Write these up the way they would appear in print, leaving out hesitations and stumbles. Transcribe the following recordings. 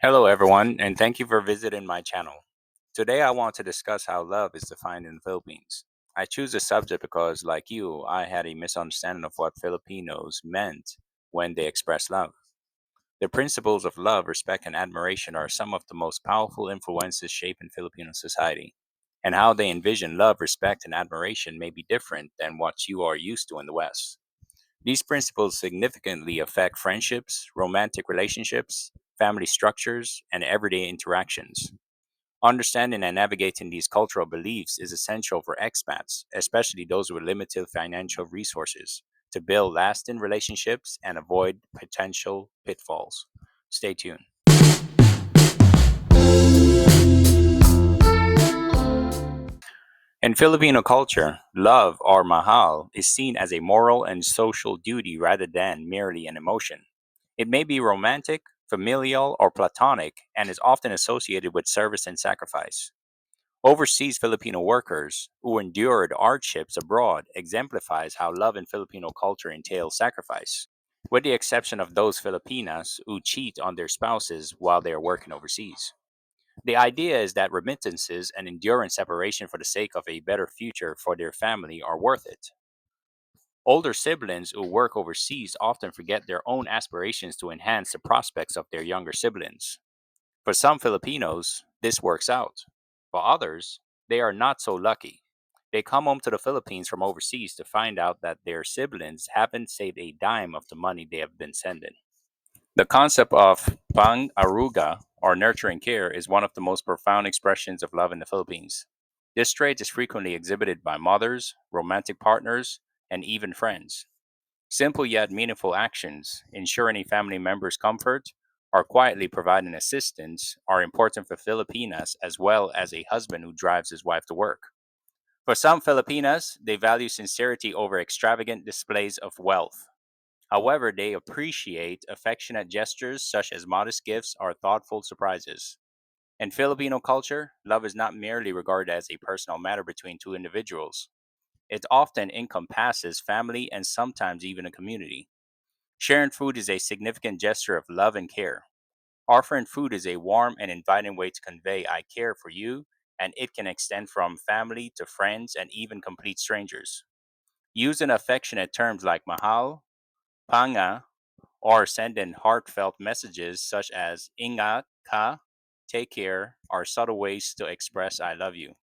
Hello, everyone, and thank you for visiting my channel. Today, I want to discuss how love is defined in the Philippines. I choose this subject because, like you, I had a misunderstanding of what Filipinos meant when they express love. The principles of love, respect, and admiration are some of the most powerful influences shaping Filipino society. And how they envision love, respect, and admiration may be different than what you are used to in the West. These principles significantly affect friendships, romantic relationships, family structures, and everyday interactions. Understanding and navigating these cultural beliefs is essential for expats, especially those with limited financial resources, to build lasting relationships and avoid potential pitfalls. Stay tuned. In Filipino culture, love or mahal is seen as a moral and social duty rather than merely an emotion. It may be romantic, familial, or platonic, and is often associated with service and sacrifice. Overseas Filipino workers who endured hardships abroad exemplifies how love in Filipino culture entails sacrifice, with the exception of those Filipinas who cheat on their spouses while they are working overseas. The idea is that remittances and enduring separation for the sake of a better future for their family are worth it. Older siblings who work overseas often forget their own aspirations to enhance the prospects of their younger siblings. For some Filipinos, this works out. For others, they are not so lucky. They come home to the Philippines from overseas to find out that their siblings haven't saved a dime of the money they have been sending. The concept of pang-aruga, or nurturing care, is one of the most profound expressions of love in the Philippines. This trait is frequently exhibited by mothers, romantic partners, and even friends. Simple yet meaningful actions, ensuring a family member's comfort or quietly providing assistance, are important for Filipinas as well as a husband who drives his wife to work. For some Filipinas, they value sincerity over extravagant displays of wealth. However, they appreciate affectionate gestures such as modest gifts or thoughtful surprises. In Filipino culture, love is not merely regarded as a personal matter between two individuals. It often encompasses family and sometimes even a community. Sharing food is a significant gesture of love and care. Offering food is a warm and inviting way to convey I care for you, and it can extend from family to friends and even complete strangers. Using affectionate terms like mahal, panga, or sending heartfelt messages such as ingat ka, take care, are subtle ways to express I love you.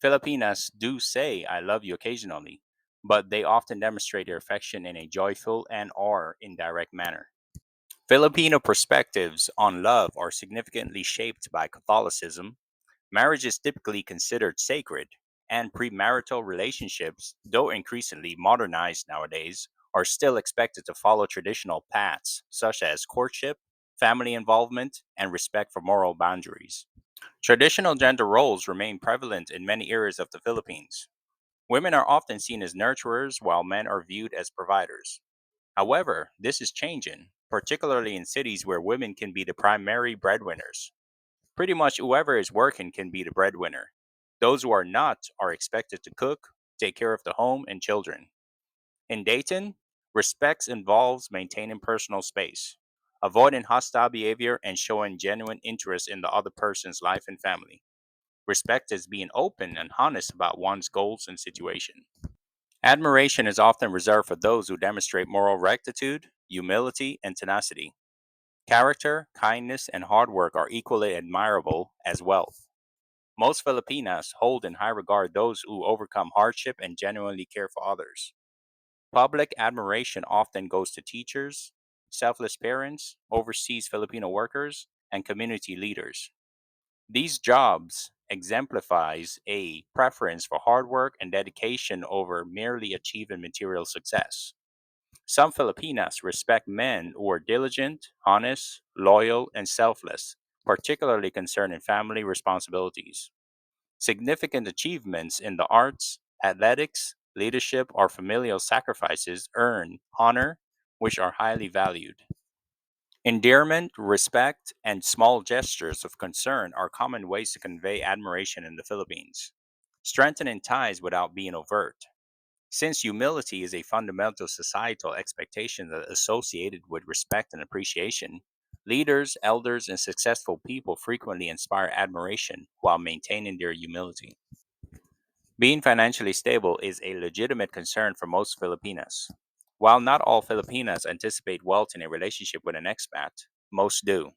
Filipinas do say I love you occasionally, but they often demonstrate their affection in a joyful and or indirect manner. Filipino perspectives on love are significantly shaped by Catholicism. Marriage is typically considered sacred, and premarital relationships, though increasingly modernized nowadays, are still expected to follow traditional paths such as courtship, family involvement, and respect for moral boundaries. Traditional gender roles remain prevalent in many areas of the Philippines. Women are often seen as nurturers while men are viewed as providers. However, this is changing, particularly in cities where women can be the primary breadwinners. Pretty much whoever is working can be the breadwinner. Those who are not are expected to cook, take care of the home and children. In Dayton, respect involves maintaining personal space, avoiding hostile behavior, and showing genuine interest in the other person's life and family. Respect is being open and honest about one's goals and situation. Admiration is often reserved for those who demonstrate moral rectitude, humility, and tenacity. Character, kindness, and hard work are equally admirable as wealth. Most Filipinas hold in high regard those who overcome hardship and genuinely care for others. Public admiration often goes to teachers, selfless parents, overseas Filipino workers, and community leaders. These jobs exemplifies a preference for hard work and dedication over merely achieving material success. Some Filipinas respect men who are diligent, honest, loyal, and selfless, particularly concerning family responsibilities. Significant achievements in the arts, athletics, leadership, or familial sacrifices earn honor, which are highly valued. Endearment, respect, and small gestures of concern are common ways to convey admiration in the Philippines, strengthening ties without being overt. Since humility is a fundamental societal expectation that is associated with respect and appreciation, Leaders, elders, and successful people frequently inspire admiration while maintaining their humility. Being financially stable is a legitimate concern for most Filipinas. While not all Filipinas anticipate wealth in a relationship with an expat, most do.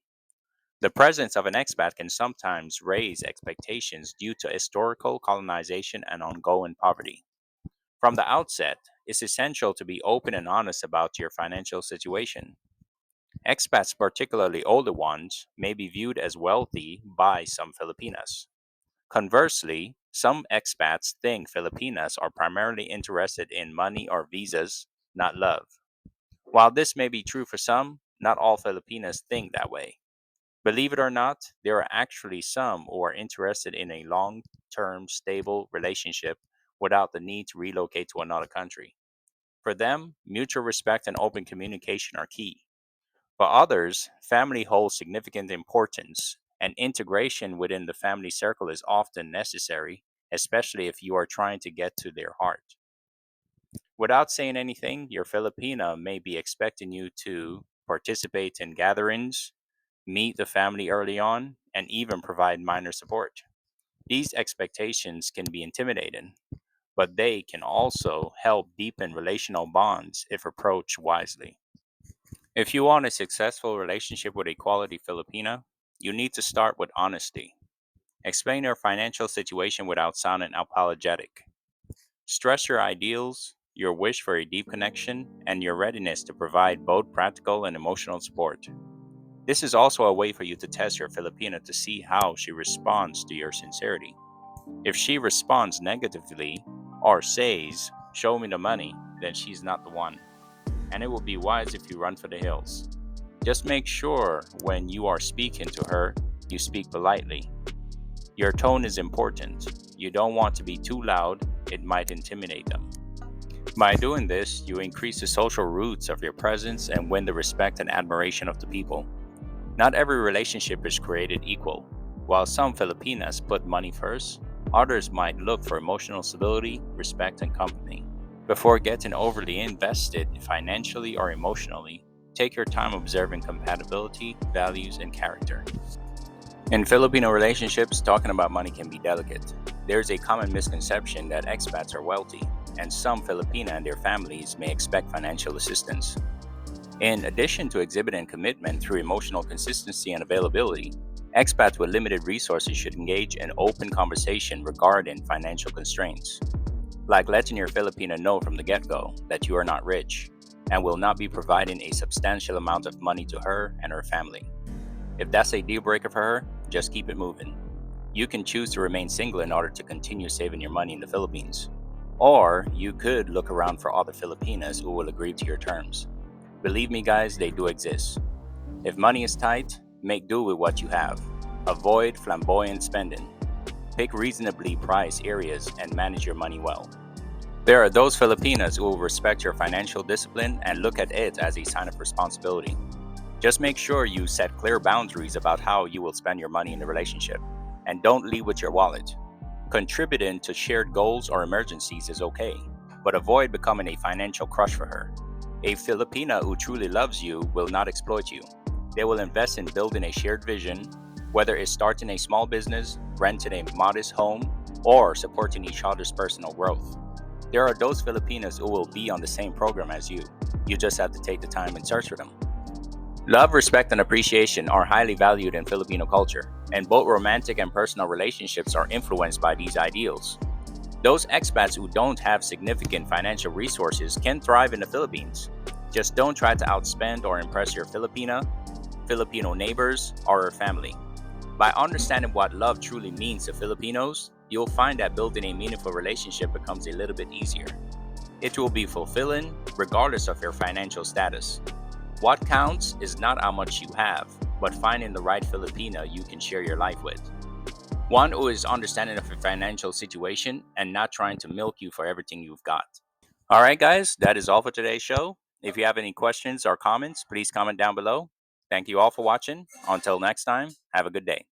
The presence of an expat can sometimes raise expectations due to historical colonization and ongoing poverty. From the outset, it's essential to be open and honest about your financial situation. Expats, particularly older ones, may be viewed as wealthy by some Filipinas. Conversely, some expats think Filipinas are primarily interested in money or visas, not love. While this may be true for some, not all Filipinas think that way. Believe it or not, there are actually some who are interested in a long term, stable relationship without the need to relocate to another country. For them, mutual respect and open communication are key. For others, family holds significant importance, and integration within the family circle is often necessary, especially if you are trying to get to their heart. Without saying anything, your Filipina may be expecting you to participate in gatherings, meet the family early on, and even provide minor support. These expectations can be intimidating, but they can also help deepen relational bonds if approached wisely. If you want a successful relationship with a quality Filipina, you need to start with honesty. Explain your financial situation without sounding apologetic. Stress your ideals, your wish for a deep connection, and your readiness to provide both practical and emotional support. This is also a way for you to test your Filipina to see how she responds to your sincerity. If she responds negatively or says, "Show me the money," then she's not the one, and it will be wise if you run for the hills. Just make sure when you are speaking to her, you speak politely. Your tone is important. You don't want to be too loud, it might intimidate them. By doing this, you increase the social roots of your presence and win the respect and admiration of the people. Not every relationship is created equal. While some Filipinas put money first, others might look for emotional stability, respect, and company. Before getting overly invested financially or emotionally, take your time observing compatibility, values, and character. In Filipino relationships, talking about money can be delicate. There's a common misconception that expats are wealthy, and some Filipina and their families may expect financial assistance. In addition to exhibiting commitment through emotional consistency and availability, expats with limited resources should engage in open conversation regarding financial constraints, like letting your Filipina know from the get go that you are not rich and will not be providing a substantial amount of money to her and her family. If that's a deal breaker for her, just keep it moving. You can choose to remain single in order to continue saving your money in the Philippines. Or you could look around for other Filipinas who will agree to your terms. Believe me, guys, they do exist. If money is tight, make do with what you have. Avoid flamboyant spending. Pick reasonably priced areas and manage your money well. There are those Filipinas who will respect your financial discipline and look at it as a sign of responsibility. Just make sure you set clear boundaries about how you will spend your money in the relationship, and don't lead with your wallet. Contributing to shared goals or emergencies is okay, but avoid becoming a financial crush for her. A Filipina who truly loves you will not exploit you. They will invest in building a shared vision, whether it's starting a small business, renting a modest home, or supporting each other's personal growth. There are those Filipinas who will be on the same program as you. You just have to take the time and search for them. Love, respect, and appreciation are highly valued in Filipino culture, and both romantic and personal relationships are influenced by these ideals. Those expats who don't have significant financial resources can thrive in the Philippines. Just don't try to outspend or impress your Filipino neighbors, or her family. By understanding what love truly means to Filipinos, you'll find that building a meaningful relationship becomes a little bit easier. It will be fulfilling regardless of your financial status. What counts is not how much you have, but finding the right Filipina you can share your life with. One who is understanding of your financial situation and not trying to milk you for everything you've got. All right, guys, that is all for today's show. If you have any questions or comments, please comment down below. Thank you all for watching. Until next time, have a good day.